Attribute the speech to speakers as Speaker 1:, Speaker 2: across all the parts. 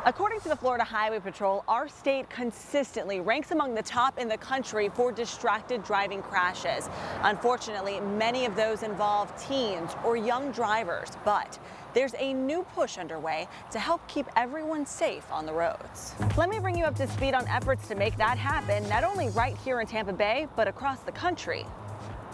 Speaker 1: According to the Florida Highway Patrol, our state consistently ranks among the top in the country for distracted driving crashes. Unfortunately, many of those involve teens or young drivers, but there's a new push underway to help keep everyone safe on the roads. Let me bring you up to speed on efforts to make that happen, not only right here in Tampa Bay, but across the country.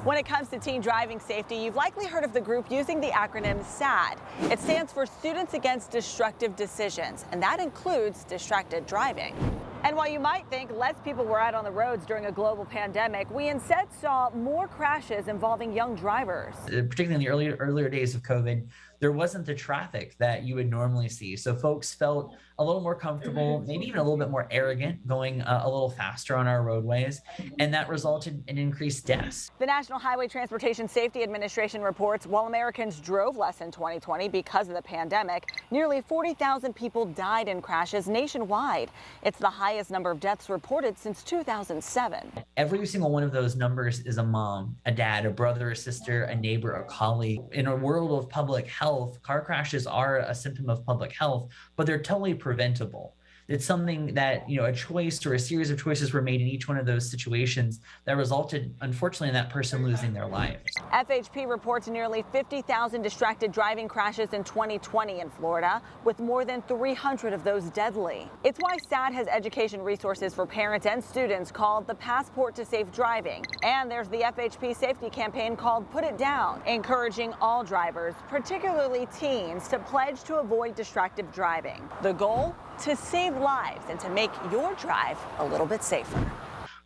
Speaker 1: When it comes to teen driving safety, you've likely heard of the group using the acronym SADD. It stands for Students Against Destructive Decisions, and that includes distracted driving. And while you might think less people were out on the roads during a global pandemic, we instead saw more crashes involving young drivers.
Speaker 2: Particularly in the earlier days of COVID, there wasn't the traffic that you would normally see. So folks felt a little more comfortable, maybe even a little bit more arrogant, going a little faster on our roadways, and that resulted in increased deaths.
Speaker 1: The National Highway Transportation Safety Administration reports while Americans drove less in 2020 because of the pandemic, nearly 40,000 people died in crashes nationwide. It's the highest number of deaths reported since 2007.
Speaker 2: Every single one of those numbers is a mom, a dad, a brother, a sister, a neighbor, a colleague. In a world of public health, car crashes are a symptom of public health, but they're totally preventable. It's something that, a choice or a series of choices were made in each one of those situations that resulted, unfortunately, in that person losing their life.
Speaker 1: FHP reports nearly 50,000 distracted driving crashes in 2020 in Florida, with more than 300 of those deadly. It's why SADD has education resources for parents and students called the Passport to Safe Driving. And there's the FHP safety campaign called Put It Down, encouraging all drivers, particularly teens, to pledge to avoid distracted driving. The goal? To save lives and to make your drive a little bit safer.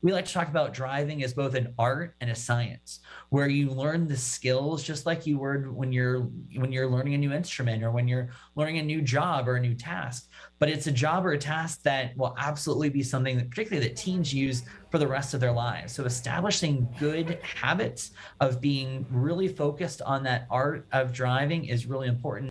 Speaker 2: We like to talk about driving as both an art and a science, where you learn the skills just like you would when you're learning a new instrument or when you're learning a new job or a new task. But it's a job or a task that will absolutely be something that particularly that teens use for the rest of their lives. So establishing good habits of being really focused on that art of driving is really important.